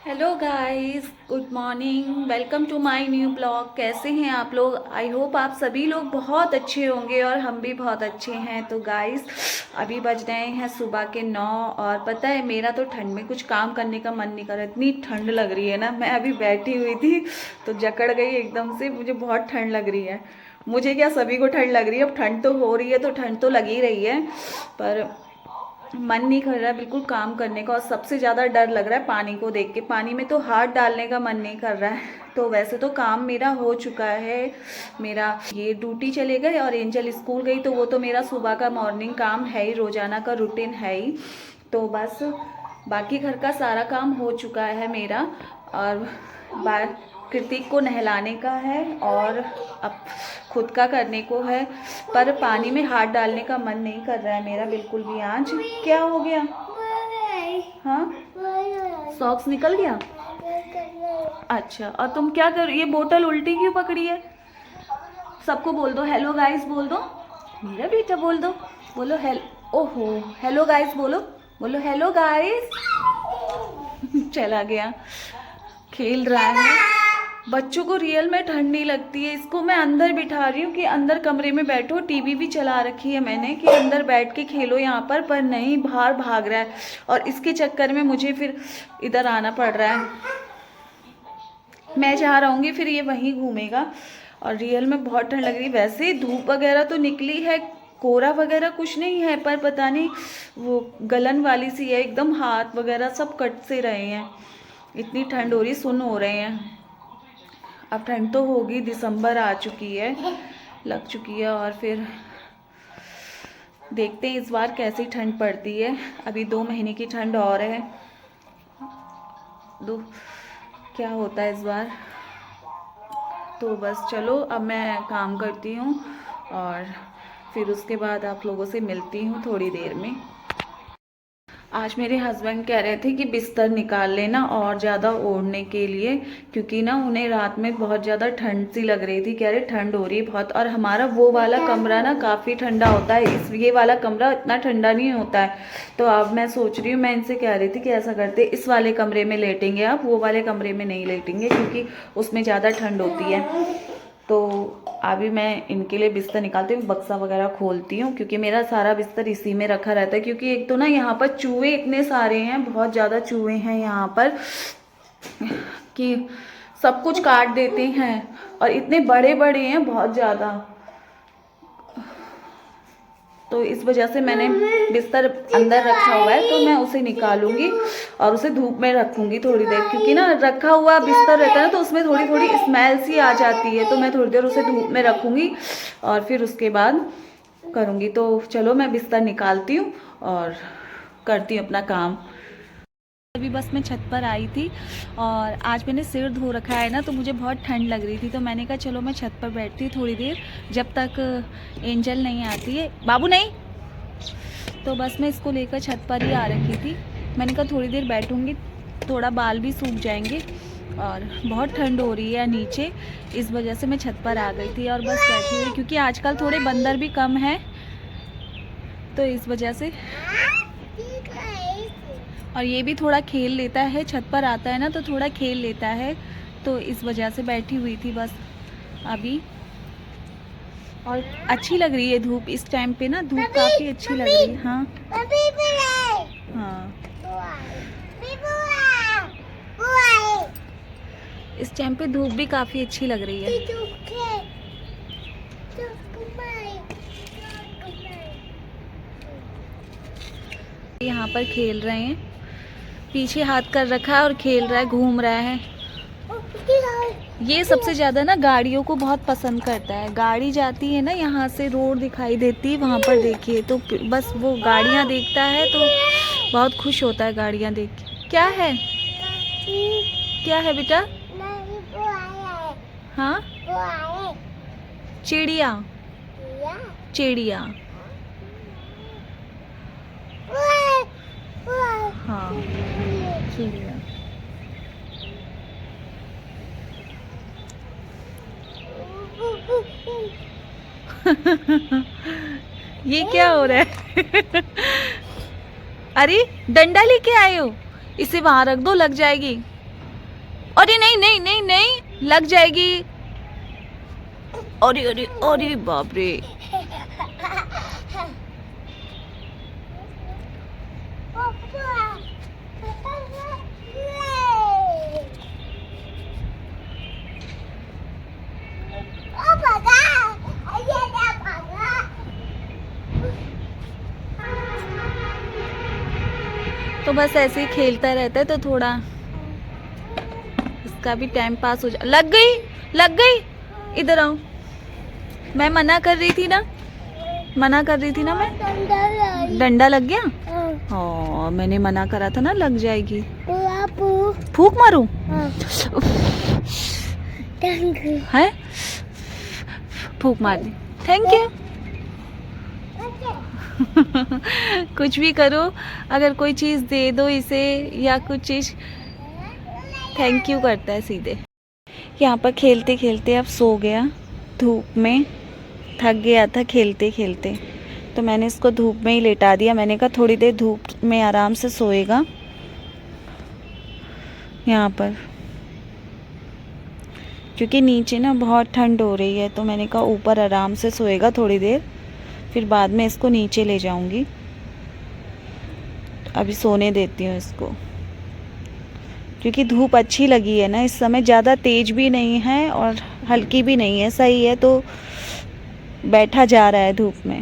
Hello guys, good morning. Welcome to my new blog. कैसे हैं आप लोग? आई होप आप सभी लोग बहुत अच्छे होंगे और हम भी बहुत अच्छे हैं। तो गाइस, अभी बज रहे हैं सुबह के 9 और पता है मेरा तो ठंड में कुछ काम करने का मन नहीं कर रहा। इतनी ठंड लग रही है ना, मैं अभी बैठी हुई थी तो जकड़ गई एकदम से। मुझे बहुत ठंड लग रही है। मुझे क्या, सभी को ठंड लग रही है। अब ठंड तो हो रही है तो ठंड तो लगी रही है, पर मन नहीं कर रहा है बिल्कुल काम करने का। और सबसे ज़्यादा डर लग रहा है पानी को देख के। पानी में तो हाथ डालने का मन नहीं कर रहा है। तो वैसे तो काम मेरा हो चुका है। मेरा ये ड्यूटी चले गए और एंजल स्कूल गई, तो वो तो मेरा सुबह का मॉर्निंग काम है ही, रोजाना का रूटीन है ही। तो बस बाकी घर का सारा काम हो चुका है मेरा। और कृतिक को नहलाने का है और अब खुद का करने को है। पर पानी में हाथ डालने का मन नहीं कर रहा है मेरा बिल्कुल भी। आज क्या हो गया? हाँ, सॉक्स निकल गया। अच्छा, और तुम क्या कर? ये बोतल उल्टी क्यों पकड़ी है? सबको बोल दो हेलो गाइस, बोल दो। मेरा बेटा बोल दो, बोलो हेलो। ओहो, हेलो गाइस बोलो, बोलो हेलो गाइस। चला गया, खेल रहा है। बच्चों को रियल में ठंड नहीं लगती है। इसको मैं अंदर बिठा रही हूँ कि अंदर कमरे में बैठो। टीवी भी चला रखी है मैंने कि अंदर बैठ के खेलो यहाँ पर नहीं, बाहर भाग रहा है। और इसके चक्कर में मुझे फिर इधर आना पड़ रहा है। मैं जहाँ रहूँगी फिर ये वहीं घूमेगा। और रियल में बहुत ठंड लग रही है। वैसे धूप वगैरह तो निकली है, कोहरा वगैरह कुछ नहीं है, पर पता नहीं वो गलन वाली सी है एकदम। हाथ वगैरह सब कट से रहे हैं, इतनी ठंड हो रही, सुन्न हो रहे हैं। अब ठंड तो होगी, दिसंबर आ चुकी है, लग चुकी है। और फिर देखते हैं इस बार कैसी ठंड पड़ती है। अभी 2 महीने की ठंड और है। दो क्या होता है इस बार। तो बस चलो, अब मैं काम करती हूँ और फिर उसके बाद आप लोगों से मिलती हूँ थोड़ी देर में। आज मेरे हस्बैंड कह रहे थे कि बिस्तर निकाल लेना और ज़्यादा ओढ़ने के लिए, क्योंकि ना उन्हें रात में बहुत ज़्यादा ठंड सी लग रही थी। कह रहे ठंड हो रही है बहुत। और हमारा वो वाला कमरा ना काफ़ी ठंडा होता है, ये वाला कमरा इतना ठंडा नहीं होता है। तो अब मैं सोच रही हूँ, मैं इनसे कह रही थी कि ऐसा करते इस वाले कमरे में लेटेंगे, आप वो वाले कमरे में नहीं लेटेंगे क्योंकि उसमें ज़्यादा ठंड होती है। तो अभी मैं इनके लिए बिस्तर निकालती हूँ, बक्सा वगैरह खोलती हूँ, क्योंकि मेरा सारा बिस्तर इसी में रखा रहता है। क्योंकि एक तो ना यहाँ पर चूहे इतने सारे हैं, बहुत ज़्यादा चूहे हैं यहाँ पर कि सब कुछ काट देते हैं। और इतने बड़े बड़े हैं, बहुत ज़्यादा। तो इस वजह से मैंने बिस्तर अंदर रखा हुआ है, तो मैं उसे निकालूंगी और उसे धूप में रखूंगी थोड़ी देर। क्योंकि ना रखा हुआ बिस्तर रहता है ना, तो उसमें थोड़ी थोड़ी स्मेल सी आ जाती है। तो मैं थोड़ी देर उसे धूप में रखूंगी और फिर उसके बाद करूंगी। तो चलो, मैं बिस्तर निकालती हूँ और करती हूँ अपना काम। अभी बस मैं छत पर आई थी और आज मैंने सिर धो रखा है ना, तो मुझे बहुत ठंड लग रही थी। तो मैंने कहा चलो मैं छत पर बैठती हूँ थोड़ी देर, जब तक एंजल नहीं आती है। बाबू नहीं, तो बस मैं इसको लेकर छत पर ही आ रखी थी। मैंने कहा थोड़ी देर बैठूंगी, थोड़ा बाल भी सूख जाएंगे। और बहुत ठंड हो रही है नीचे, इस वजह से मैं छत पर आ गई थी और बस बैठी हुई। क्योंकि आजकल थोड़े बंदर भी कम हैं, तो इस वजह से। और ये भी थोड़ा खेल लेता है, छत पर आता है ना तो थोड़ा खेल लेता है। तो इस वजह से बैठी हुई थी बस अभी। और अच्छी लग रही है धूप इस टाइम पे ना, धूप काफ़ी अच्छी लग रही है। हाँ हाँ, इस टाइम पे धूप भी काफ़ी अच्छी लग रही है। यहाँ पर खेल रहे हैं, पीछे हाथ कर रखा है और खेल रहा है, घूम रहा है। ये सबसे ज़्यादा ना गाड़ियों को बहुत पसंद करता है। गाड़ी जाती है ना, यहाँ से रोड दिखाई देती है वहाँ पर, देखिए। तो बस वो गाड़ियाँ देखता है तो बहुत खुश होता है गाड़ियाँ देख के। क्या है, क्या है बेटा? हाँ, चिड़िया, चिड़िया। हाँ, चिड़िया। ये क्या हो रहा है? अरे डंडा लेके आए हो, इसे वहां रख दो, लग जाएगी। अरे नहीं नहीं नहीं नहीं, लग जाएगी। अरे अरे अरे बाप रे। तो बस ऐसे ही खेलता रहता है तो थोड़ा इसका भी टाइम पास हो जा। लग गई, लग गई। इधर आओ, मैं मना कर रही थी ना, मना कर रही थी ना मैं। डंडा लग गया। हाँ मैंने मना करा था ना, लग जाएगी। फूक मारूं? है, फूक मार दी। Thank you. कुछ भी करो, अगर कोई चीज़ दे दो इसे या कुछ चीज़, थैंक यू करता है सीधे। यहाँ पर खेलते खेलते अब सो गया, धूप में थक गया था खेलते खेलते, तो मैंने इसको धूप में ही लेटा दिया। मैंने कहा थोड़ी देर धूप में आराम से सोएगा यहाँ पर, क्योंकि नीचे ना बहुत ठंड हो रही है, तो मैंने कहा ऊपर आराम से सोएगा थोड़ी देर, फिर बाद में इसको नीचे ले जाऊंगी। अभी सोने देती हूँ इसको, क्योंकि धूप अच्छी लगी है ना इस समय, ज़्यादा तेज भी नहीं है और हल्की भी नहीं है, सही है, तो बैठा जा रहा है धूप में।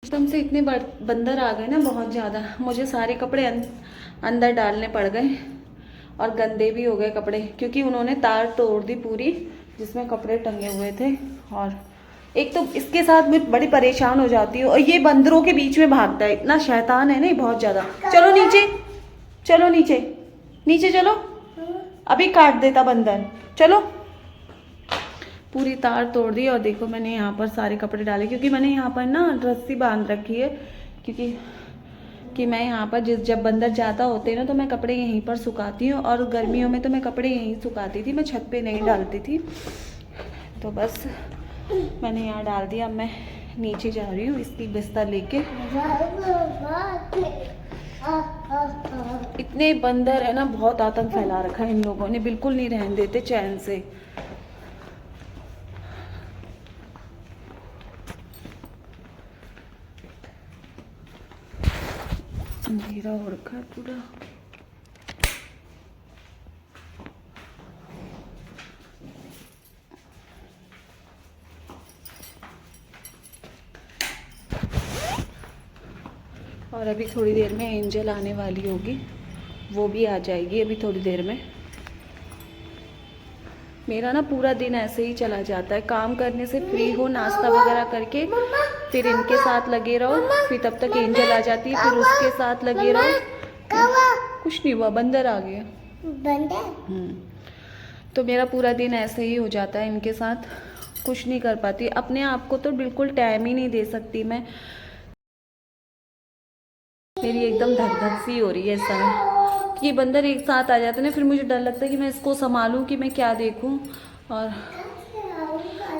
एकदम से इतने बंदर आ गए ना, बहुत ज़्यादा, मुझे सारे कपड़े अंदर डालने पड़ गए और गंदे भी हो गए कपड़े, क्योंकि उन्होंने तार तोड़ दी पूरी जिसमें कपड़े टंगे हुए थे। और एक तो इसके साथ मैं बड़ी परेशान हो जाती हूँ, और ये बंदरों के बीच में भागता है, इतना शैतान है ना बहुत ज़्यादा। चलो नीचे, चलो नीचे, नीचे चलो, अभी काट देता बंदर। चलो, पूरी तार तोड़ दी। और देखो मैंने यहाँ पर सारे कपड़े डाले, क्योंकि मैंने यहाँ पर ना रस्सी बांध रखी है, क्योंकि मैं यहाँ पर जब बंदर ज़्यादा होते हैं ना तो मैं कपड़े यहीं पर सुखाती हूँ, और गर्मियों में तो मैं कपड़े यहीं सुखाती थी, मैं छत पे नहीं डालती थी। तो बस मैंने यहाँ डाल दिया। अब मैं नीचे जा रही हूँ इसकी बिस्तर लेके। इतने बंदर है ना, बहुत आतंक फैला रखा है इन लोगों ने, बिल्कुल नहीं रहने देते चैन से। अंधेरा हो रखा है पूरा। और अभी थोड़ी देर में एंजल आने वाली होगी, वो भी आ जाएगी अभी थोड़ी देर में। मेरा ना पूरा दिन ऐसे ही चला जाता है, काम करने से फ्री हो, नाश्ता वगैरह करके फिर इनके साथ लगे रहो, फिर तब तक एंजल आ जाती है, फिर उसके साथ लगे रहो। कुछ नहीं हुआ, बंदर आ गया। बंदर? तो मेरा पूरा दिन ऐसे ही हो जाता है इनके साथ, कुछ नहीं कर पाती। अपने आप को तो बिल्कुल टाइम ही नहीं दे सकती मैं, मेरी एकदम धक धक सी हो रही है इस समय। ये बंदर एक साथ आ जाते हैं ना, फिर मुझे डर लगता है कि मैं इसको संभालूं कि मैं क्या देखूं। और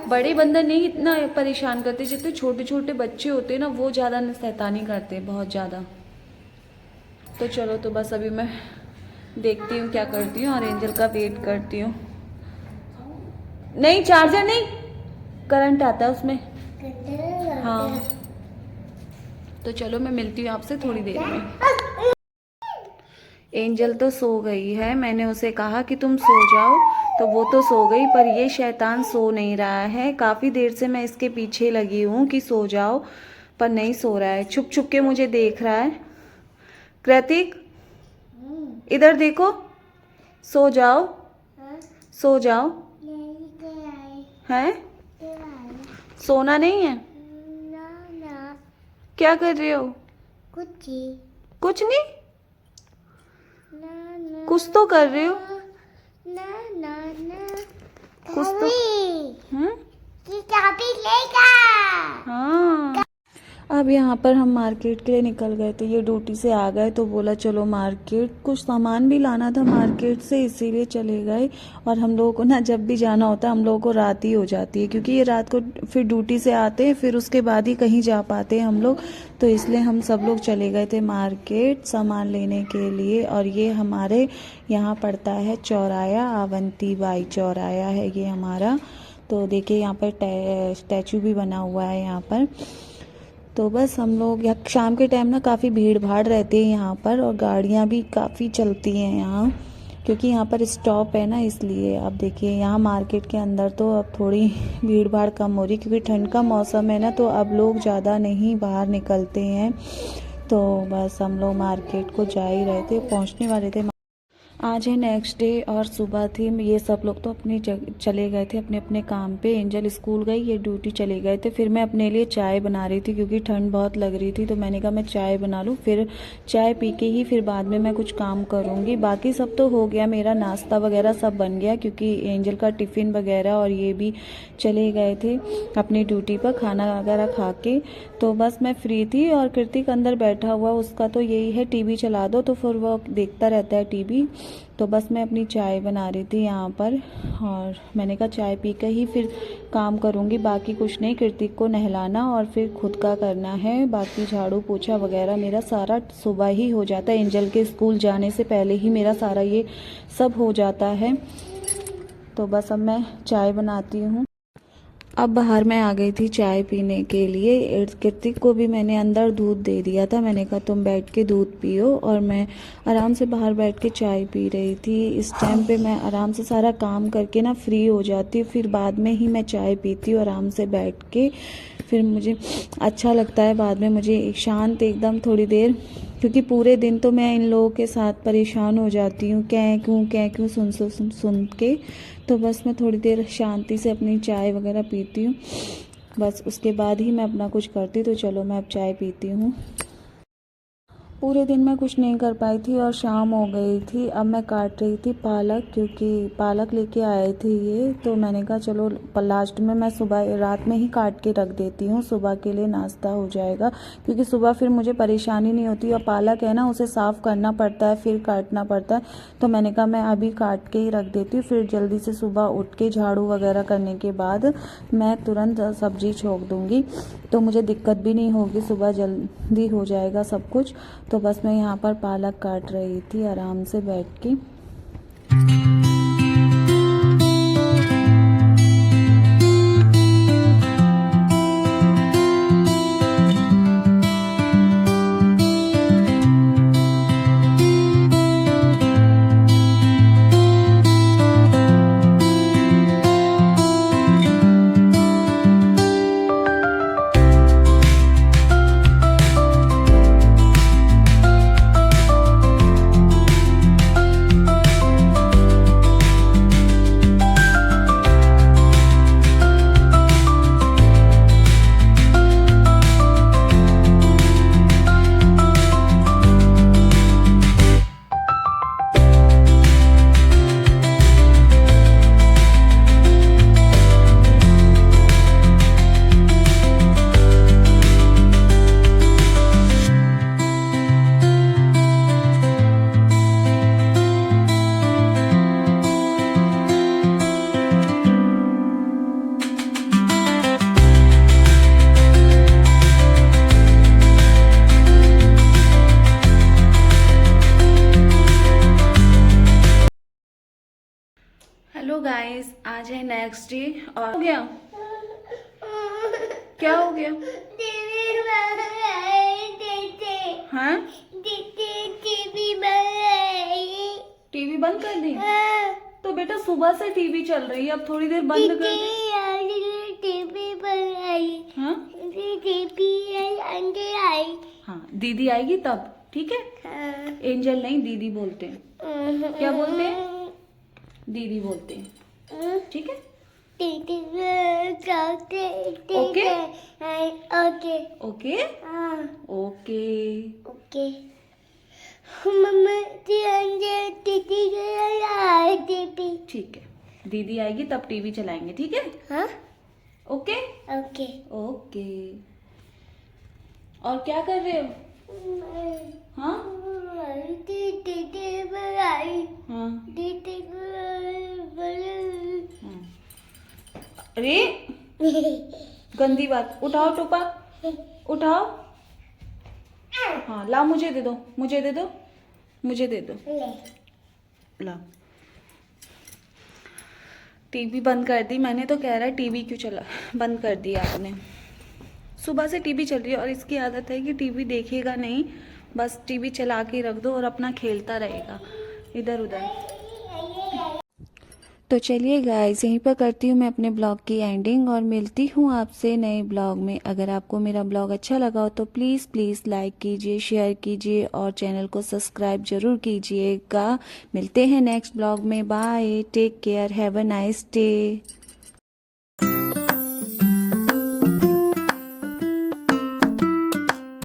बड़े बंदर नहीं इतना परेशान करते, जितने छोटे छोटे बच्चे होते हैं ना वो ज़्यादा शैतानी करते हैं, बहुत ज़्यादा। तो चलो, तो बस अभी मैं देखती हूँ क्या करती हूँ, और एंजल का वेट करती हूँ। नहीं, चार्जर नहीं, करंट आता है उसमें। हाँ, तो चलो मैं मिलती हूँ आपसे थोड़ी देर में। एंजल तो सो गई है, मैंने उसे कहा कि तुम सो जाओ, तो वो तो सो गई, पर ये शैतान सो नहीं रहा है। काफ़ी देर से मैं इसके पीछे लगी हूँ कि सो जाओ, पर नहीं सो रहा है, छुप छुप के मुझे देख रहा है। कृतिक, इधर देखो, सो जाओ, सो जाओ। है? सोना नहीं है? क्या कर रहे हो? कुछ नहीं? कुछ तो कर रहे हो। कुछ तो। चाबी लेगा। हाँ, अब यहाँ पर हम मार्केट के लिए निकल गए थे, ये ड्यूटी से आ गए तो बोला चलो मार्केट, कुछ सामान भी लाना था मार्केट से, इसीलिए चले गए। और हम लोगों को ना जब भी जाना होता है हम लोगों को रात ही हो जाती है, क्योंकि ये रात को फिर ड्यूटी से आते हैं, फिर उसके बाद ही कहीं जा पाते हैं हम लोग। तो इसलिए हम सब लोग चले गए थे मार्केट सामान लेने के लिए। और ये हमारे यहाँ पड़ता है चौराया, अवंती बाई चौराया है ये हमारा। तो देखिए यहाँ पर स्टैचू भी बना हुआ है यहाँ पर। तो बस हम लोग यहाँ शाम के टाइम ना काफ़ी भीड़ भाड़ रहती है यहाँ पर, और गाड़ियाँ भी काफ़ी चलती हैं यहाँ, क्योंकि यहाँ पर स्टॉप है ना, इसलिए। अब देखिए यहाँ मार्केट के अंदर तो अब थोड़ी भीड़ भाड़ कम हो रही, क्योंकि ठंड का मौसम है ना, तो अब लोग ज़्यादा नहीं बाहर निकलते हैं। तो बस हम लोग मार्केट को जा ही रहे थे, पहुँचने वाले थे। आज है नेक्स्ट डे और सुबह थी, ये सब लोग तो अपनी चले गए थे अपने अपने काम पे। एंजल स्कूल गई, ये ड्यूटी चले गए थे। फिर मैं अपने लिए चाय बना रही थी, क्योंकि ठंड बहुत लग रही थी, तो मैंने कहा मैं चाय बना लूँ, फिर चाय पी के ही फिर बाद में मैं कुछ काम करूँगी। बाकी सब तो हो गया, मेरा नाश्ता वगैरह सब बन गया, क्योंकि एंजल का टिफ़िन वगैरह और ये भी चले गए थे अपनी ड्यूटी पर खाना वगैरह खा के। तो बस मैं फ्री थी, और कृतिक अंदर बैठा हुआ, उसका तो यही है टीवी चला दो, तो फिर वो देखता रहता है टीवी। तो बस मैं अपनी चाय बना रही थी यहाँ पर, और मैंने कहा चाय पी कर ही फिर काम करूँगी, बाकी कुछ नहीं। कृतिक को नहलाना और फिर खुद का करना है, बाकी झाड़ू पोछा वगैरह मेरा सारा सुबह ही हो जाता है। एंजल के स्कूल जाने से पहले ही मेरा सारा ये सब हो जाता है। तो बस अब मैं चाय बनाती हूँ। अब बाहर मैं आ गई थी चाय पीने के लिए। कृतिक को भी मैंने अंदर दूध दे दिया था, मैंने कहा तुम बैठ के दूध पियो, और मैं आराम से बाहर बैठ के चाय पी रही थी। इस टाइम पे मैं आराम से सारा काम करके ना फ्री हो जाती हूँ, फिर बाद में ही मैं चाय पीती हूँ आराम से बैठ के। फिर मुझे अच्छा लगता है बाद में, मुझे शांत एकदम थोड़ी देर, क्योंकि पूरे दिन तो मैं इन लोगों के साथ परेशान हो जाती हूँ, क्या क्यों सुन के। तो बस मैं थोड़ी देर शांति से अपनी चाय वगैरह पीती हूँ, बस उसके बाद ही मैं अपना कुछ करती। तो चलो मैं अब चाय पीती हूँ। पूरे दिन मैं कुछ नहीं कर पाई थी और शाम हो गई थी। अब मैं काट रही थी पालक, क्योंकि पालक लेके आए थे ये, तो मैंने कहा चलो लास्ट में मैं सुबह रात में ही काट के रख देती हूँ, सुबह के लिए नाश्ता हो जाएगा, क्योंकि सुबह फिर मुझे परेशानी नहीं होती। और पालक है ना, उसे साफ़ करना पड़ता है फिर काटना पड़ता है, तो मैंने कहा मैं अभी काट के ही रख देती हूँ, फिर जल्दी से सुबह उठ के झाड़ू वगैरह करने के बाद मैं तुरंत सब्जी छोंक दूँगी, तो मुझे दिक्कत भी नहीं होगी, सुबह जल्दी हो जाएगा सब कुछ। तो बस मैं यहाँ पर पालक काट रही थी आराम से बैठ के। हेलो गाइस, आज है नेक्स्ट डे और हो गया। क्या हो गया? हाँ, टीवी बंद कर दी? तो बेटा सुबह से टीवी चल रही है, अब थोड़ी देर बंद कर दे। टीवी बंद आई। हाँ हाँ, दीदी आएगी तब, ठीक है? हाँ। एंजल नहीं, दीदी बोलते हैं। क्या बोलते हैं? दीदी बोलते हैं, ठीक है? Okay okay okay okay. Okay मम्मा दीदी ठीक है, दीदी आएगी तब टीवी चलाएंगे, ठीक है? हाँ ओके ओके ओके। और क्या कर रहे हो? हाँ हाँ हाँ। अरे गंदी बात, उठाओ टोपा, उठाओ। हाँ लाओ, मुझे दे दो, मुझे दे दो, मुझे दे दो। लाओ। टीवी बंद कर दी मैंने, तो कह रहा है टीवी क्यों चला बंद कर दिया आपने। सुबह से टीवी चल रही है और इसकी आदत है कि टीवी देखेगा नहीं, बस टीवी चला के रख दो और अपना खेलता रहेगा इधर उधर। तो चलिए गाइस, यहीं पर करती हूँ मैं अपने ब्लॉग की एंडिंग और मिलती हूँ आपसे नए ब्लॉग में। अगर आपको मेरा ब्लॉग अच्छा लगा हो तो प्लीज़ लाइक कीजिए, शेयर कीजिए और चैनल को सब्सक्राइब ज़रूर कीजिएगा। मिलते हैं नेक्स्ट ब्लॉग में। Bye, take care, have a nice day.